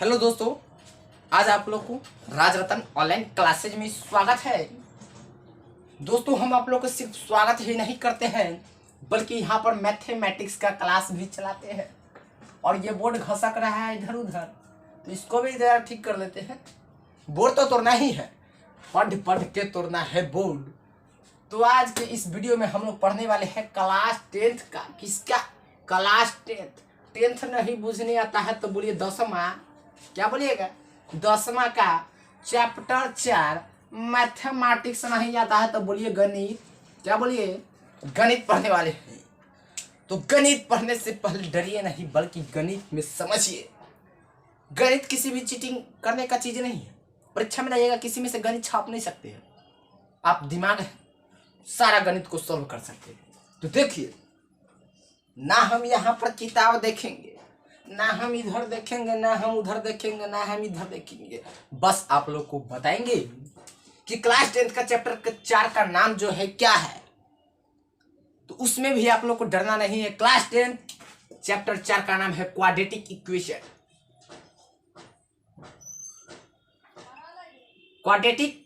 Hello दोस्तों, आज आप लोग को राज रतन ऑनलाइन क्लासेज में स्वागत है। दोस्तों, हम आप लोग को सिर्फ स्वागत ही नहीं करते हैं बल्कि यहाँ पर मैथमेटिक्स का क्लास भी चलाते हैं। और ये बोर्ड घसक रहा है इधर उधर, तो इसको भी जरा ठीक कर लेते हैं। बोर्ड तो तोड़ना ही है, पढ़ पढ़ के तोड़ना है बोर्ड। तो आज के इस वीडियो में हम लोग पढ़ने वाले हैं क्लास 10th का। किसका? क्लास 10th नहीं बुझने आता है तो बोलिए 10वां। क्या बोलिएगा? 10वां का चैप्टर 4 मैथमेटिक्स नहीं आता है तो बोलिए गणित। क्या बोलिए? गणित पढ़ने वाले हैं। तो गणित पढ़ने से पहले डरिए नहीं बल्कि गणित में समझिए। गणित किसी भी चीटिंग करने का चीज नहीं है। परीक्षा में जाइएगा, किसी में से गणित छाप नहीं सकते हैं। आप दिमाग है, सारा गणित को सॉल्व कर सकते हैं। तो देखिए, ना हम यहाँ पर किताब देखेंगे, ना हम इधर देखेंगे, ना हम उधर देखेंगे, ना हम इधर देखेंगे। बस आप लोग को बताएंगे कि क्लास 10th का चैप्टर 4 का नाम जो है क्या है। तो उसमें भी आप लोग को डरना नहीं है। क्लास 10th चैप्टर 4 का नाम है quadratic equation. Quadratic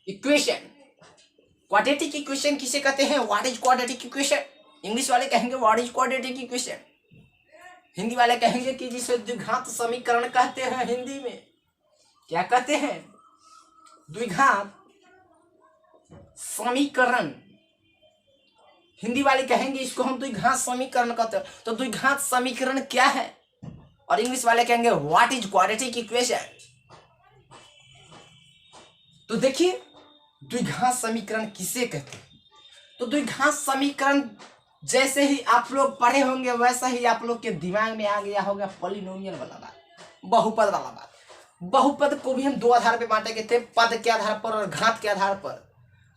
equation. Quadratic equation किसे कहते हैं? What is quadratic equation? English वाले कहेंगे what is quadratic equation. Hindi वाले कहेंगे कि जिसे द्विघात समीकरण कहते हैं। हिंदी में क्या कहते हैं? द्विघात समीकरण। हिंदी वाले कहेंगे इसको हम द्विघात समीकरण कहते हैं। तो द्विघात समीकरण क्या है? और इंग्लिश वाले कहेंगे व्हाट इज क्वाड्रेटिक इक्वेशन। तो देखिए, द्विघात समीकरण किसे कहते हैं? तो द्विघात समीकरण जैसे ही आप लोग पढ़े होंगे वैसा ही आप लोग के दिमाग में आ गया होगा पॉलिनोमियल वाला बात, बहुपद वाला बात। बहुपद को भी हम दो आधार पे बांटे थे, पद के आधार पर और घात के आधार पर।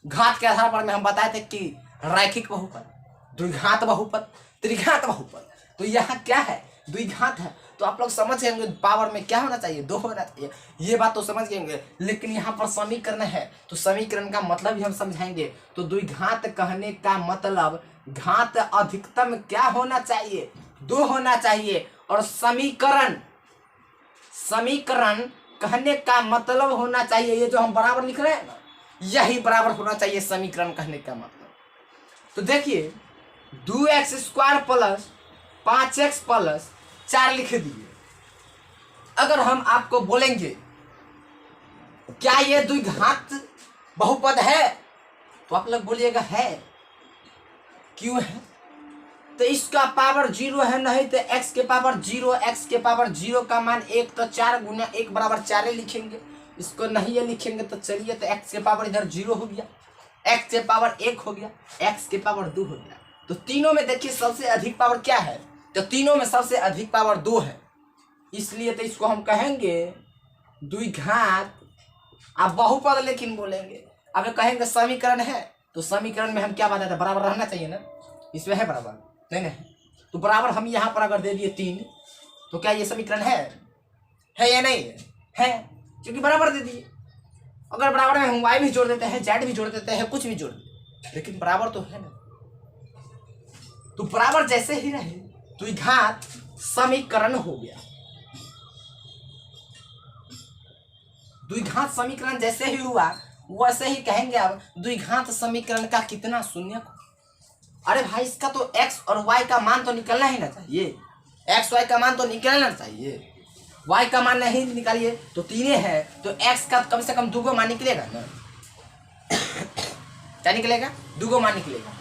घात के आधार पर में हम बताए थे कि रैखिक बहुपद, द्विघात बहुपद, त्रिघात बहुपद। तो यहाँ क्या है? द्विघात है। तो आप लोग समझ गए पावर में क्या होना चाहिए? 2 होना चाहिए। ये बात तो समझ गए, लेकिन यहाँ पर समीकरण है तो समीकरण का मतलब भी हम समझाएंगे। तो द्विघात कहने का मतलब घात अधिकतम क्या होना चाहिए? 2 होना चाहिए। और समीकरण कहने का मतलब होना चाहिए, ये जो हम बराबर लिख रहे हैं ना, यही बराबर होना चाहिए समीकरण कहने का मतलब। तो देखिए, 2x² प्लस 5x प्लस 4 लिख दिए। अगर हम आपको बोलेंगे क्या ये द्विघात बहुपद है, तो आप लोग बोलिएगा है। क्यों है? तो इसका पावर 0 है, नहीं तो x के पावर 0। x के पावर 0 का मान 1, तो 4 गुना 1 बराबर 4 लिखेंगे। इसको नहीं ये लिखेंगे तो चलिए, तो x के पावर इधर 0 हो गया, x के पावर 1 हो गया, x के पावर 2 हो गया। तो तीनों में देखिए सबसे अधिक पावर क्या है? तो तीनों में सबसे अधिक पावर 2 है, इसलिए तो इसको हम कहेंगे द्विघात। आप बहुपद लेकिन बोलेंगे, अब कहेंगे समीकरण है, तो समीकरण में हम क्या बताते हैं? बराबर रहना चाहिए ना। इसमें है बराबर? नहीं। तो बराबर हम यहाँ पर अगर दे दिए 3, तो क्या ये समीकरण है या नहीं है? क्योंकि बराबर दे दिए। अगर बराबर में हम y भी जोड़ देते हैं, z भी जोड़ देते हैं, कुछ भी जोड़ देते, लेकिन बराबर तो है ना। तो बराबर जैसे ही रहे द्विघात समीकरण हो गया। द्विघात समीकरण जैसे ही हुआ वैसे ही कहेंगे अब द्विघात समीकरण का कितना शून्य। अरे भाई, इसका तो x और y का मान तो निकलना ही ना चाहिए। x y का मान तो निकलना चाहिए, y का मान नहीं निकालिए तो 3 है, तो x का कम से कम 2 मान निकलेगा ना। क्या निकलेगा? 2 मान निकलेगा।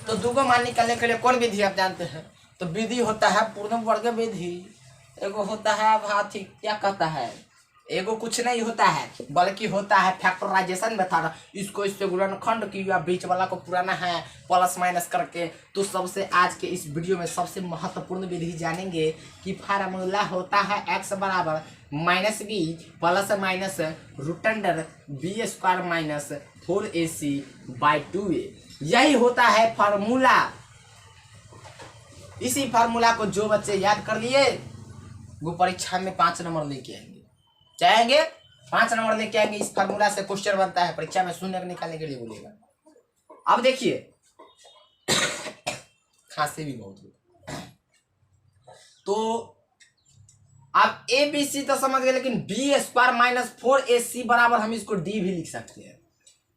तो 2 मान निकालने के लिए कौन विधि आप जानते हैं? तो विधि होता है पूर्ण वर्ग विधि, एगो होता है भाती, क्या कहता है, एगो कुछ नहीं होता है बल्कि होता है फैक्टराइजेशन मेथड। इसको इससे गुणनखंड किया, बीच वाला को पुराना है प्लस माइनस करके। तो सबसे आज के इस वीडियो में सबसे महत्वपूर्ण विधि जानेंगे कि फार्मूला होता है x बराबर -b plus minus root b² minus 4ac/2a। यही होता है फार्मूला। इसी फार्मूला को जो बच्चे याद कर लिए वो परीक्षा में 5 नंबर लेके आएंगे। चाहेंगे 5 नंबर लेके आएंगे। इस फार्मूला से क्वेश्चन बनता है, परीक्षा में शून्य निकालने के लिए बोलेगा। अब देखिए, खांसी भी बहुत होता है। तो आप ए बी सी तो समझ गए, लेकिन बी स्क्वायर माइनस 4ac बराबर हम इसको डी भी लिख सकते हैं।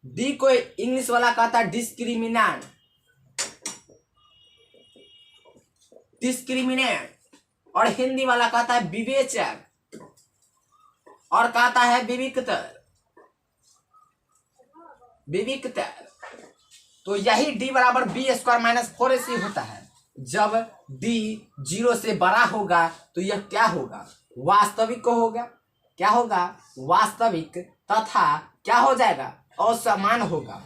डी को इंग्लिश वाला कहता है डिस्क्रिमिनेंट, और हिंदी वाला कहता है विवेचक, और कहता है विविक्तर। तो यही डी बराबर बी स्क्वायर माइनस 4ac होता है। जब डी 0 से बड़ा होगा तो यह क्या होगा, वास्तविक होगा। क्या होगा, वास्तविक तथा क्या हो जाएगा, असमान होगा।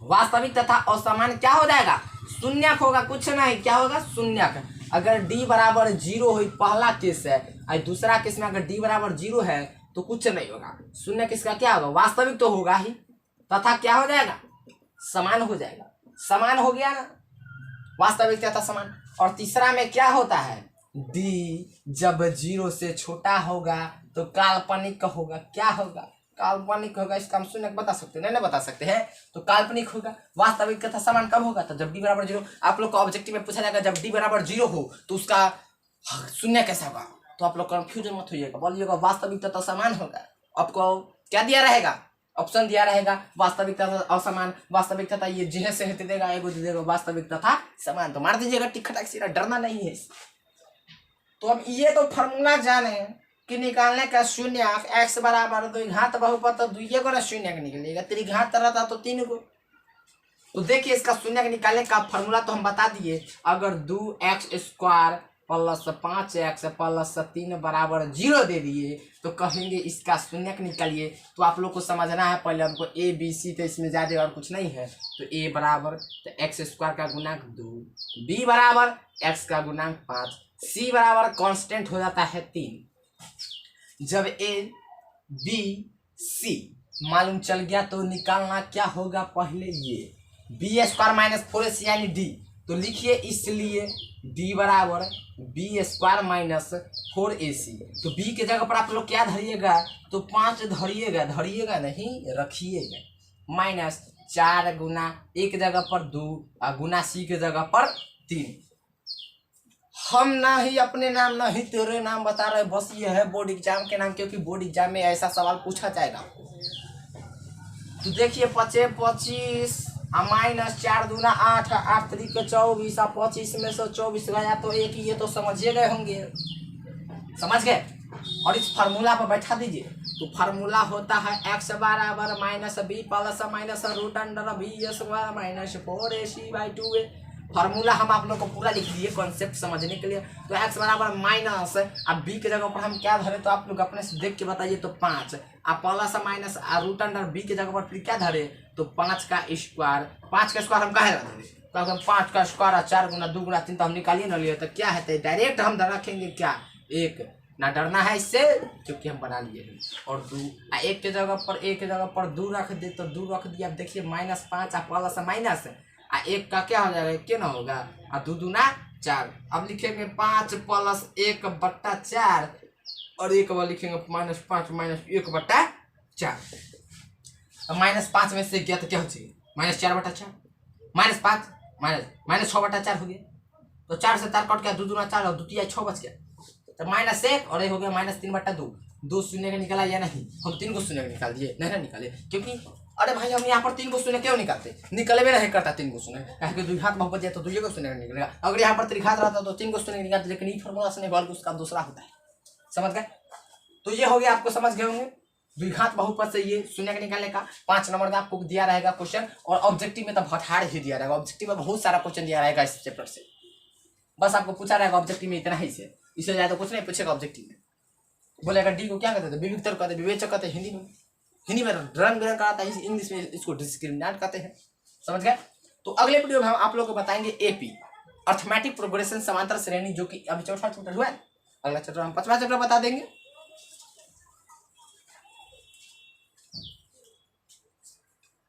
वास्तविक तथा असमान क्या हो जाएगा, शून्यक होगा, कुछ नहीं, क्या होगा, शून्यक। अगर डी बराबर 0 हो, पहला केस है, और दूसरा केस में अगर डी बराबर 0 है तो कुछ नहीं होगा, शून्य किसका क्या होगा, वास्तविक तो होगा ही, तथा क्या हो जाएगा, समान हो जाएगा। समान हो गया ना, वास्तविक तथा समान। और तीसरा में क्या होता है, डी जब 0 से छोटा होगा तो काल्पनिक होगा। क्या होगा, काल्पनिक होगा। इसका हम शून्य बता सकते हैं, नहीं बता सकते हैं, तो काल्पनिक होगा। वास्तविक तथा समान कब होगा, तो जब डी बराबर 0। आप लोग को ऑब्जेक्टिव में पूछा जाएगा जब डी बराबर 0 हो तो उसका शून्य कैसा होगा, तो आप लोग कंफ्यूजन मत होइएगा, बोलिएगा वास्तविक तथा समान होगा। आपको क्या दिया रहेगा, ऑप्शन दिया रहेगा, वास्तविक तथा असमान, वास्तविक तथा ये जिहे से दे देगा, एगो दे देगा वास्तविक तथा समान, तो मार दीजिएगा टिक खटाक सीधा, डरना नहीं है। तो अब ये तो फॉर्मूला जाने कि निकालने का शून्य x बराबर 2 घात बहुपद, तो 2 को ना शून्य निकलेगा, 3 घात रहता तो 3 को। तो देखिए इसका शून्य निकालने का फॉर्मूला तो हम बता दिए। अगर 2x square plus 5x plus 3 बराबर 0 दे दिए तो कहेंगे इसका शून्य निकालिए। तो आप लोग को समझना है, पहले हमको ए बी सी, तो इसमें ज़्यादा और कुछ नहीं है। तो ए बराबर तो एक्स स्क्वायर का गुणांक 2, बी बराबर एक्स का गुणांक 5, सी बराबर कांस्टेंट हो जाता है 3। जब ए बी सी मालूम चल गया तो निकालना क्या होगा, पहले ये बी स्क्वायर माइनस 4ac यानी डी, तो लिखिए इसलिए डी बराबर बी स्क्वायर माइनस 4ac। तो बी के जगह पर आप लोग क्या धरिएगा, तो 5 धरिएगा, धरिएगा नहीं रखिएगा, माइनस 4 गुना एक जगह पर 2 गुना सी के जगह पर 3। हम ना ही अपने नाम ना ही तेरे नाम बता रहे, बस ये है बोर्ड एग्जाम के नाम, क्योंकि बोर्ड एग्जाम में ऐसा सवाल पूछा जाएगा। तो देखिए 5 25 माइनस 4 दूना 8, 8 3 के 24, 25 में से 24 गया तो 1, ये तो समझिए गए होंगे, समझ गए। और इस फार्मूला पर बैठा दीजिए। तो फार्मूला होता है x बराबर minus b plus minus root under b square minus 4ac/2a। Formula हम आप लोग को पूरा लिख दिए कॉन्सेप्ट समझने के लिए। तो x बराबर माइनस, अब b के जगह पर हम क्या धरे, तो आप लोग अपने से देख के बताइए। तो 5 plus minus root under b के जगह पर फिर क्या धरे, तो 5 का स्क्वायर। 5 का स्क्वायर हम कहे धरे, तो हम 5 का स्क्वायर 4 गुना 2 गुना 3 तो हम निकालिए ना लिए, तो क्या है, तो डायरेक्ट हम रखेंगे क्या, 1, ना डरना है इससे क्योंकि हम बना लिए हैं। और 2 1 के जगह पर 2 रख दे, तो 2 रख दिया। अब देखिए माइनस 5 प्लस माइनस 1 का क्या हो जाएगा, क्या ना होगा, 2 दूना 4। अब लिखेंगे 5 प्लस 1/4 और 1 बार लिखेंगे माइनस 5 माइनस 1/4। अब माइनस 5 में से गया तो क्या हो जाएगा, माइनस 4/4, माइनस 5 माइनस 6/4 हो गया। तो 4 से 4 कट गया, 2 दूना 4 और 2 तिया 6 बच गया। तो माइनस 1 और ये हो गया माइनस 3/2। 2 शून्य का निकाला या नहीं, हम 3 को शून्य का निकाल दिए, नहीं ना निकाले, क्योंकि अरे भाई हम यहाँ पर 3 को शून्य क्यों निकालते, निकले भी नहीं करता 3 को शून्य, कहे कि द्विघात बहुपद जाए तो 2 को शून्य निकलेगा। अगर यहाँ पर त्रिघात रहता तो 3 को शून्य निकालते, लेकिन ये फॉर्मूला से नहीं बल्कि उसका दूसरा होता है, समझ गए। तो ये हो गया, आपको समझ गए होंगे द्विघात बहुपद से ये शून्य निकालने का। 5 नंबर का आपको दिया रहेगा क्वेश्चन, और ऑब्जेक्टिव में तो बहुत हार्ड ही दिया रहेगा। ऑब्जेक्टिव में बहुत सारा क्वेश्चन दिया रहेगा इस चैप्टर से, बस आपको पूछा रहेगा ऑब्जेक्टिव में इतना ही से, इससे ज्यादा कुछ नहीं पूछेगा ऑब्जेक्टिव में। बोलेगा डी को क्या कहते थे, विविक्तर कहते, विवेचक कहते, हिंदी में रंग बिरंग कराता है, इंग्लिश में इसको डिस्क्रिमिनेंट कहते हैं, समझ गए। तो अगले वीडियो में हम आप लोग को बताएंगे एपी, अर्थमेटिक प्रोग्रेशन समांतर श्रेणी, जो कि अभी चौथा चैप्टर हुआ है। अगला चैप्टर हम 5वां चैप्टर बता देंगे।